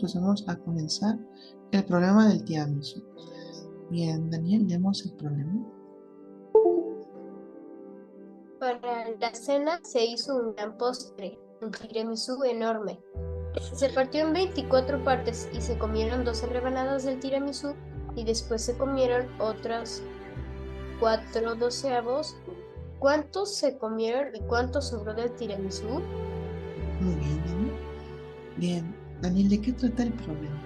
pues vamos a comenzar el problema del tiramisú. Bien, Daniel, leemos el problema. Para la cena se hizo un gran postre, un tiramisú enorme. Se partió en 24 partes y se comieron 12 rebanadas del tiramisú y después se comieron otras 4 doceavos. ¿Cuántos se comieron y cuánto sobró del tiramisú? Muy bien, Daniel. Bien, Daniel, ¿de qué trata el problema?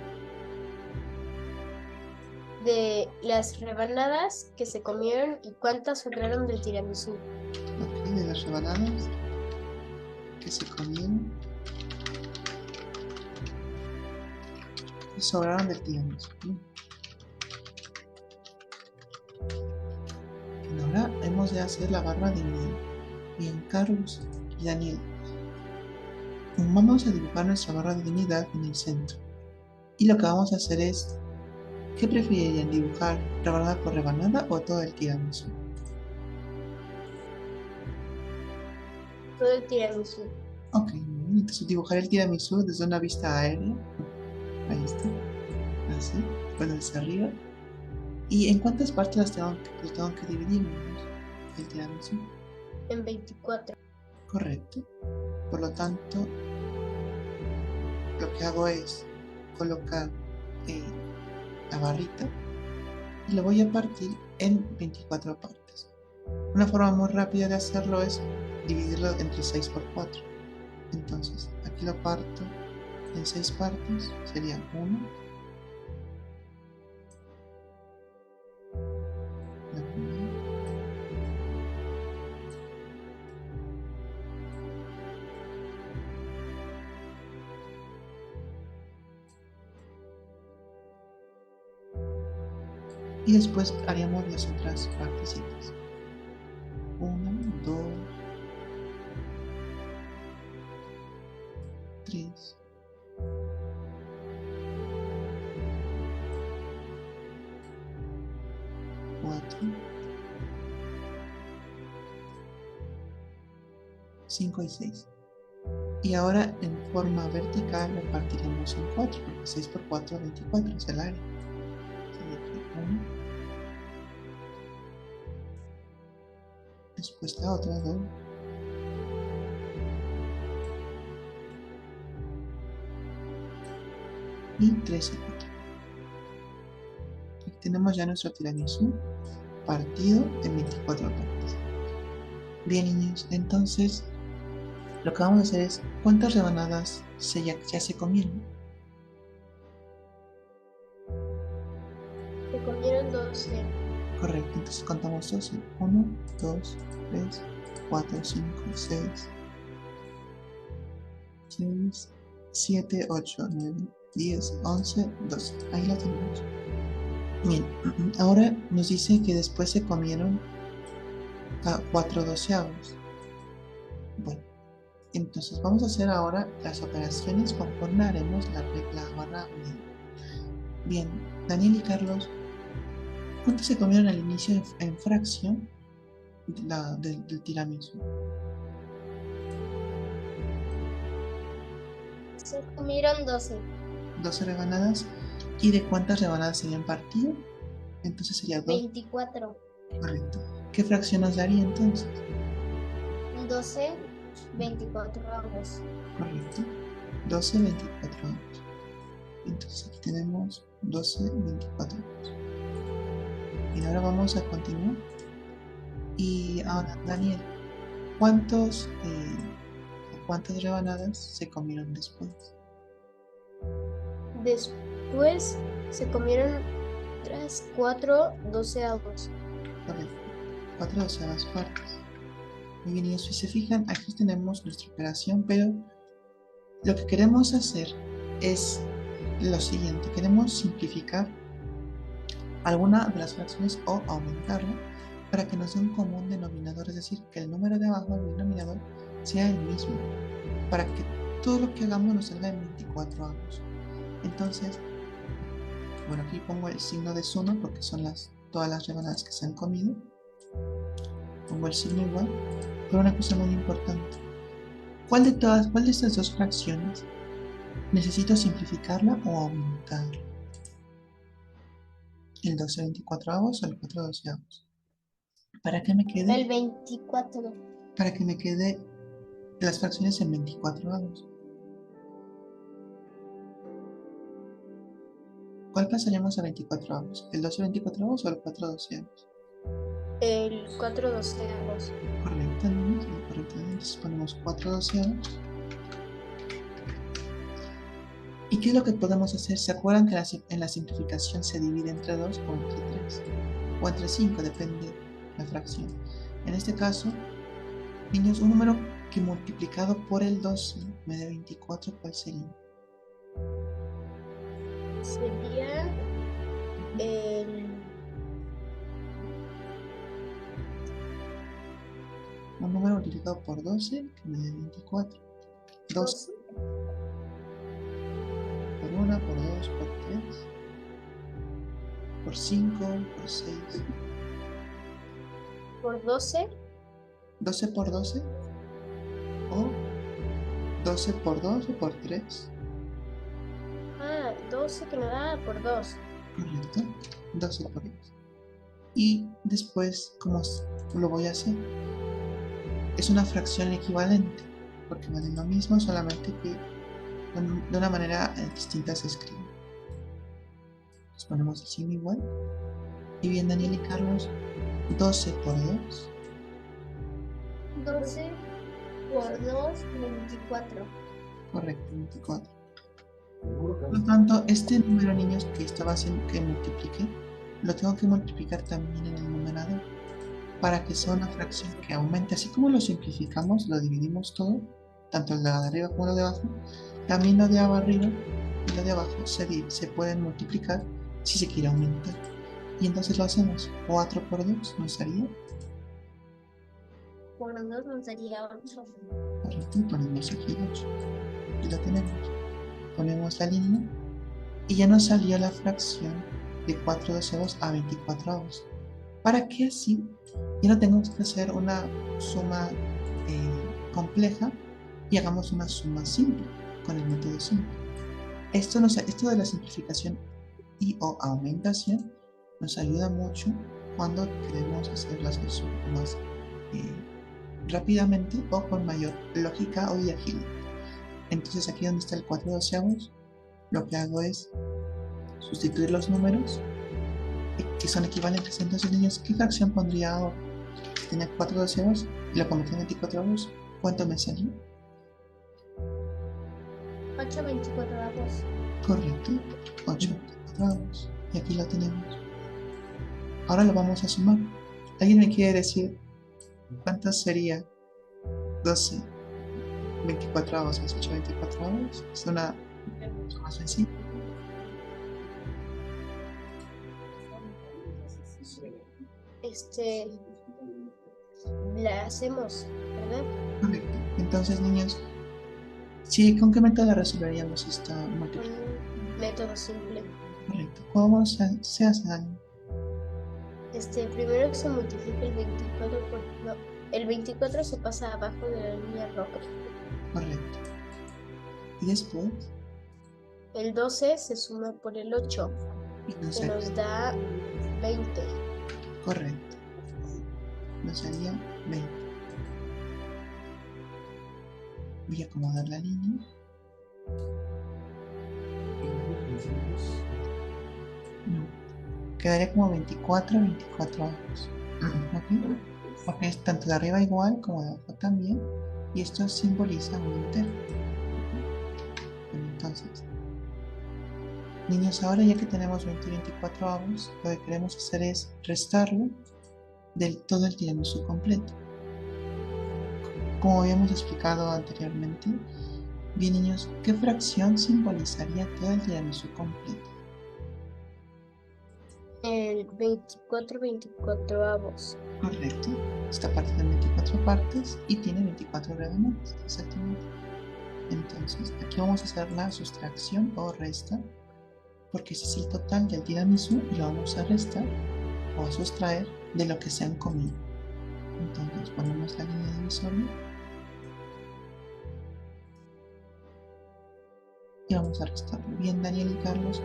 De las rebanadas que se comieron y cuántas sobraron del tiramisú. Ok, de las rebanadas que se comieron y sobraron del tiramisú. Bien, ahora hemos de hacer la barra de medio. Bien, Carlos y Daniel, vamos a dibujar nuestra barra de unidad en el centro. Y lo que vamos a hacer es, ¿qué preferirían, dibujar rebanada por rebanada o todo el tiramisú? Todo el tiramisú. Ok, entonces dibujar el tiramisú desde una vista aérea. Ahí está. Así, bueno, hacia arriba. ¿Y en cuántas partes los tengo que dividir? El tiramisú. En 24. Correcto. Por lo tanto, lo que hago es colocar la barrita y lo voy a partir en 24 partes. Una forma muy rápida de hacerlo es dividirlo entre 6 por 4. Entonces, aquí lo parto en 6 partes. Sería 1, la primera, y después haríamos las otras partecitas. 1, 2, 3, 4, 5 y 6. Y ahora en forma vertical lo partiremos en 4, porque 6 por 4 es 24, es el área. Sería aquí 1, después la otra 2, y 3 y 4. Aquí tenemos ya nuestro tiramisú partido en 24 partes. Bien, niños, entonces lo que vamos a hacer es, ¿cuántas rebanadas ya se comieron? Se comieron 12. Correcto, entonces contamos 12. 1, 2, 3, 4, 5, 6, 7, 8, 9, 10, 11, 12. Ahí lo tenemos. Bien, ahora nos dice que después se comieron 4 doceavos. Bueno, entonces vamos a hacer ahora las operaciones conforme haremos la regla barra medio. Bien, Daniel y Carlos, ¿cuánto se comieron al inicio en fracción del tiramisú? Se comieron 12. 12 rebanadas. ¿Y de cuántas rebanadas se habían partido? Entonces sería 2. 24. Correcto. ¿Qué fracción nos daría entonces? 12, 24 avos. Correcto. 12, 24 avos. Entonces aquí tenemos 12, 24 avos. Y ahora vamos a continuar. Y ahora, Daniel, ¿cuántas rebanadas se comieron después? Después se comieron 4 doceavos. Correcto. 4 doceavas partes. Muy bien, y si se fijan, aquí tenemos nuestra operación, pero lo que queremos hacer es lo siguiente. Queremos simplificar alguna de las fracciones o aumentarla para que nos dé un común denominador, es decir, que el número de abajo del denominador sea el mismo, para que todo lo que hagamos nos salga en 24 avos. Entonces, bueno, aquí pongo el signo de suma porque son todas las rebanadas que se han comido. Pongo el signo igual, pero una cosa muy importante. ¿Cuál de estas dos fracciones Necesito simplificarla o aumentar. El 12 24avos o el 4 doceavos. Para que me quede, El 24. para que me quede las fracciones en 24avos. ¿Cuál pasaríamos a 24avos? ¿El 12 24avos o el 4 doceavos? El 4 doceavos. Correcto, ¿no? Sí, correcto. Entonces ponemos 4 doceavos. ¿Y qué es lo que podemos hacer? ¿Se acuerdan que en la simplificación se divide entre 2 o entre 3? O entre 5, depende la fracción. En este caso, niños, un número que multiplicado por el 12 me dé 24, ¿cuál sería? Sería el Un número multiplicado por 12 que me dé 24. 12 12 por 1, por 2, por 3, por 5, por 6. por 12. 12 por 12 o 12 por 2 o por 3. 12 que me da por 2. Correcto. 12 por 2. Y después, ¿cómo lo voy a hacer? Es una fracción equivalente, porque valen lo mismo, solamente que de una manera distinta se escribe. Nos ponemos el signo igual. Y bien, Daniel y Carlos, 12 por 2. 12 por 2, 24. Correcto, 24. Por lo tanto, este número, niños, que estaba haciendo que multiplique, lo tengo que multiplicar también en el numerador para que sea una fracción que aumente. Así como lo simplificamos, lo dividimos todo, tanto el de arriba como lo de abajo, también lo de arriba y lo de abajo se pueden multiplicar si se quiere aumentar. Y entonces lo hacemos. 4 por 2 nos daría. Por 2 nos daría 8. Correcto, y ponemos aquí 8. Y lo tenemos. Ponemos la línea y ya nos salió la fracción de 4 doceavos a 24avos. Para que así ya no tengamos que hacer una suma compleja y hagamos una suma simple con el método simple. Esto de la simplificación y o aumentación nos ayuda mucho cuando queremos hacer las cosas un poco más rápidamente o con mayor lógica o agilidad. Entonces aquí donde está el 4 doceavos, lo que hago es sustituir los números que son equivalentes. Entonces, niños, ¿qué fracción pondría ahora? Si tenía 4 doceavos y la convertí en 24avos, ¿cuánto me salió? 8 24avos. Correcto, 8 24avos. Y aquí lo tenemos. Ahora lo vamos a sumar. ¿Alguien me quiere decir cuánto sería 12 24avos más 8 24avos? Es una suma sencilla. La hacemos, ¿verdad? Correcto. Entonces, niños, ¿sí, con qué método resolveríamos esta multiplicación? Un método simple. Correcto. ¿Cómo se hace, Dani? Primero se multiplica el 24 por... No, el 24 se pasa abajo de la línea roja. Correcto. Y después, El 12 se suma por el 8, y nos que nos da 20. correcto. Nos daría 20. Voy a acomodar la línea. No. Quedaría como 24 24avos. ¿Ok? Porque es tanto de arriba igual como de abajo también. Y esto simboliza un entero. Bueno, entonces, niños, ahora ya que tenemos 20 y 24avos, lo que queremos hacer es restarlo del todo el tiramisú completo. Como habíamos explicado anteriormente, bien, niños, ¿qué fracción simbolizaría todo el tiramisú completo? El 24 24avos. Correcto. Esta parte tiene 24 partes y tiene 24 rebanadas. Exactamente. Entonces, aquí vamos a hacer la sustracción o resta, porque ese es el total del tiramisú y lo vamos a restar o a sustraer de lo que se han comido. Entonces, ponemos la línea divisoria. y vamos a restarlo. Bien, Daniel y Carlos,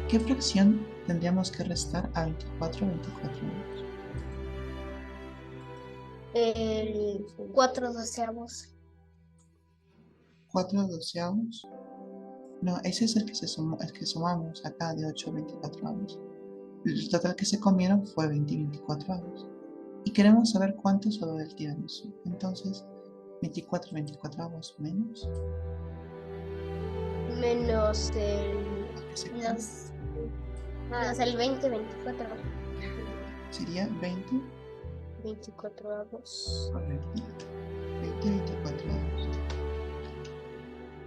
¿qué fracción tendríamos que restar a 24/24? El 4/12. 4/12. No, ese es el que, el que sumamos acá de 8/24. El total que se comieron fue 20/24. Y queremos saber cuánto sobró del tiramisú. Entonces, 24/24 menos. Menos ¿qué se menos el 20/24. Sería 20. 24. Correcto. 20/24.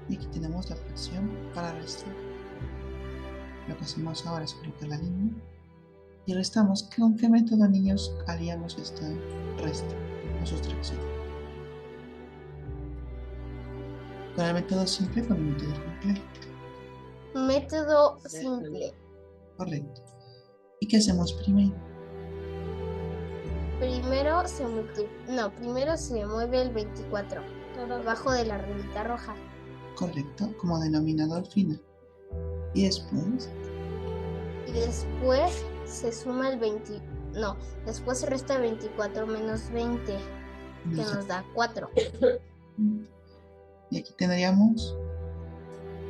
Y aquí tenemos la fracción para restar. Lo que hacemos ahora es colocar la línea y restamos. ¿Con qué método, niños, haríamos esta resta o sustracción? ¿Con el método simple o con el método complejo? Método simple. Correcto. ¿Y qué hacemos primero? Primero se mueve el 24 abajo de la rayita roja. Correcto, como denominador final. Y después se suma el 20. No, después se resta 24 menos 20, que nos da 4. Y aquí tendríamos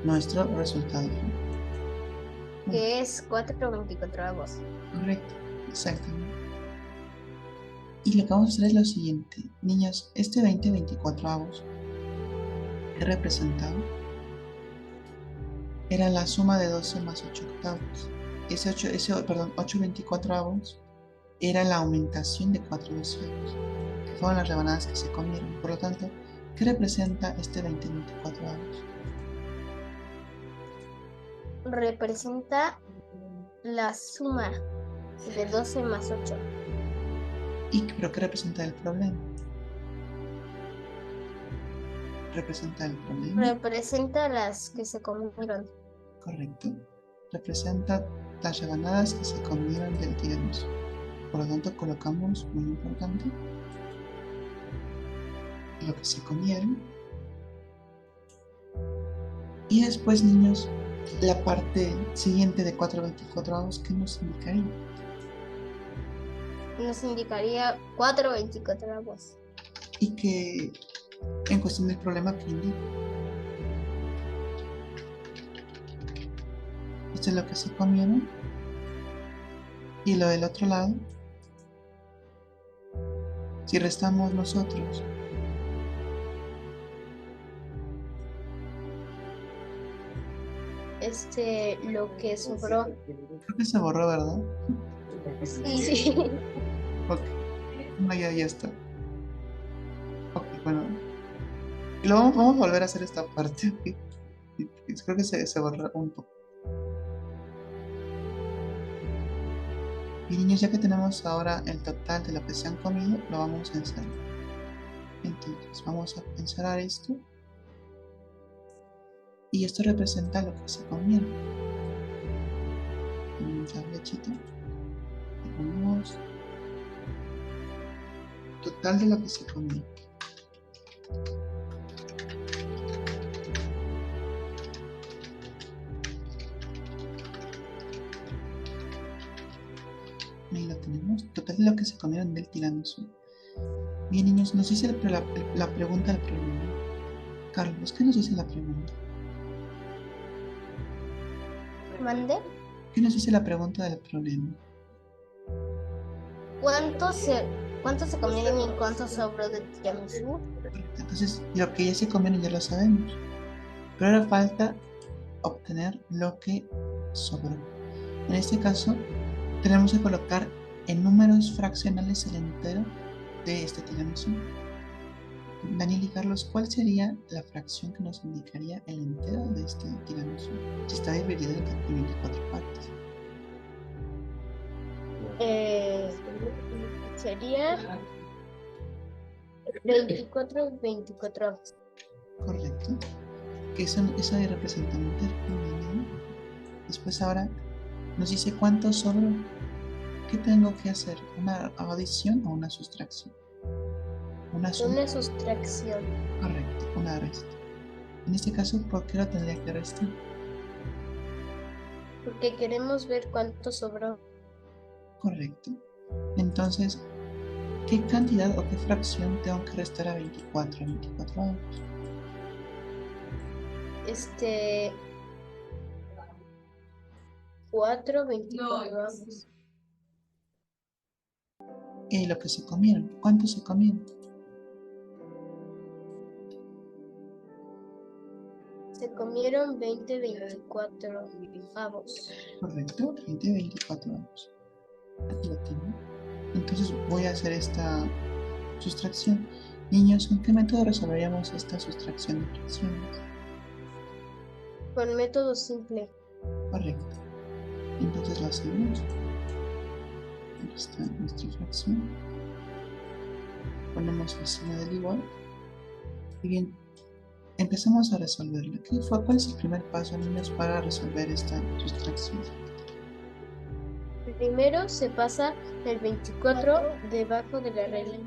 nuestro resultado final. Que es 4/24. Correcto, exactamente. Y lo que vamos a hacer es lo siguiente. Niños, este 20/24 que representaba era la suma de 12 más 8 octavos. Ese 8/24 era la aumentación de 4/12, que fueron las rebanadas que se comieron. Por lo tanto, ¿qué representa este 20/24? Representa la suma de 12 más 8. ¿Pero qué representa el problema? Representa el problema. Representa las que se comieron. Correcto. Representa las rebanadas que se comieron del tiramisú. Por lo tanto, colocamos, muy importante, lo que se comieron. Y después, niños, la parte siguiente de 4/24, ¿qué nos indicaría? Nos indicaría 4/24. Y que en cuestión del problema que indica. Esto es lo que se comieron. Y lo del otro lado, si restamos nosotros lo que sobró. Creo que se borró, ¿verdad? Sí. Ok. No, ya está. Ok, bueno. Y luego vamos a volver a hacer esta parte. Okay. Creo que se borró un poco. Y niños, ya que tenemos ahora el total de lo que se han comido, lo vamos a encerrar. Entonces, vamos a encerrar esto. Y esto representa lo que se comieron. En un tablechito. Y ponemos total de lo que se comió. Ahí lo tenemos. Total de lo que se comieron del tiramisú. Bien, niños, nos dice la pregunta del problema. Carlos, ¿qué nos dice la pregunta? ¿Mande? ¿Qué nos dice la pregunta del problema? ¿Cuánto se comieron y cuánto sobró del tiramisú? Entonces, lo que ya se comieron ya lo sabemos. Pero ahora falta obtener lo que sobró. En este caso, tenemos que colocar en números fraccionales el entero de este tiramisú. Daniel y Carlos, ¿cuál sería la fracción que nos indicaría el entero de este tiramisú? Si está dividido en 24 partes. Sería 24/24. Correcto. Que eso representa un término. Después ahora nos dice cuánto sobró. ¿Qué tengo que hacer? ¿Una adición o una sustracción? Una sustracción. Correcto, una resta. En este caso, ¿por qué lo tendría que restar? Porque queremos ver cuánto sobró. Correcto. Entonces, ¿qué cantidad o qué fracción tengo que restar a 24? 24 avos. 4, 24 avos. Lo que se comieron. ¿Cuánto se comieron? Se comieron 20, 24 avos. Correcto, 20, 24 avos. Aquí lo tengo. Entonces voy a hacer esta sustracción. Niños, ¿con qué método resolveríamos esta sustracción de fracciones? Con método simple. Correcto. Entonces lo hacemos. Aquí está nuestra fracción. Ponemos el signo del igual. Y bien, empezamos a resolverla. ¿Cuál es el primer paso, niños, para resolver esta sustracción? Primero se pasa el 24 debajo de la regla.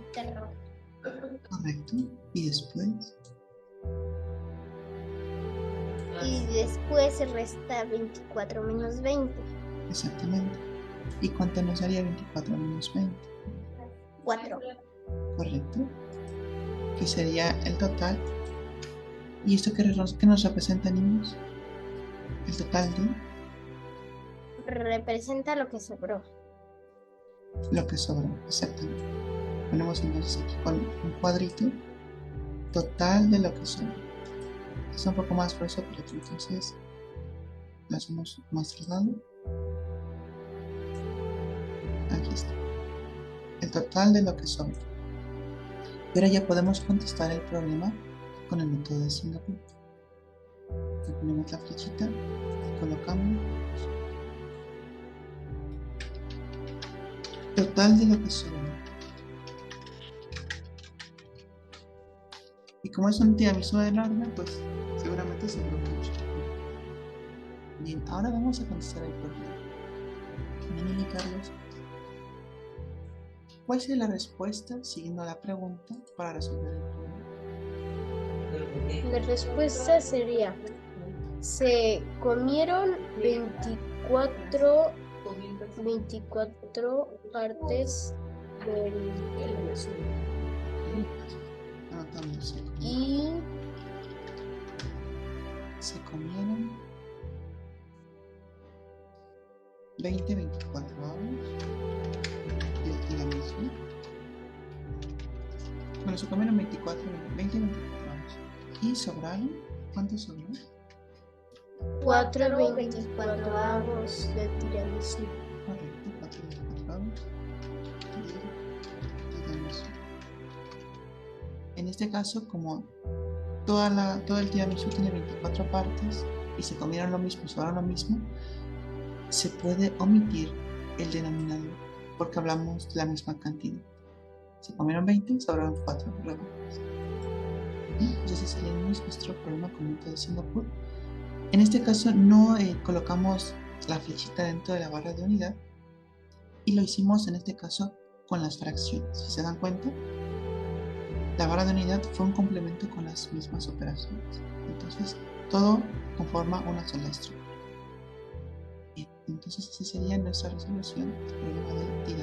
Correcto. ¿Y después? Y después se resta 24 menos 20. Exactamente. ¿Y cuánto nos daría 24 menos 20? 4. Correcto. Que sería el total. ¿Y esto qué nos representa, niños? El total de Representa lo que sobró. lo que sobró. Exactamente. Ponemos entonces aquí con un cuadrito. Total de lo que sobró. Es un poco más grueso, pero entonces lo hacemos más delgado. Aquí está. El total de lo que sobró. Y ahora ya podemos contestar el problema con el método de Singapur. Le ponemos la flechita y colocamos total de lo que sobró. Y como es un tiramisú enorme, pues seguramente sobró mucho. Bien, ahora vamos a contestar el problema. Daniel y Carlos, ¿cuál sería la respuesta siguiendo la pregunta para resolver el problema? La respuesta sería: se comieron 24 partes del tiramisú. Anotamos. Y Se comieron 20, 24 avos del tiramisú. Bueno, se comieron 20, 24 avos. ¿Y sobraron? ¿Cuántos sobraron? 4, 24 avos del tiramisú. Correcto, 4, 24 avos del tiramisú. En este caso, como todo el tiramisú tiene 24 partes y se comieron lo mismo, sobraron lo mismo, se puede omitir el denominador porque hablamos de la misma cantidad. Se comieron 20, sobraron 4 rebanadas. Entonces ese sería nuestro problema con método de Singapur. En este caso no colocamos la flechita dentro de la barra de unidad y lo hicimos en este caso con las fracciones. Si se dan cuenta, la barra de unidad fue un complemento con las mismas operaciones. Entonces todo conforma una sola estructura. Bien, entonces esa sería nuestra resolución del problema del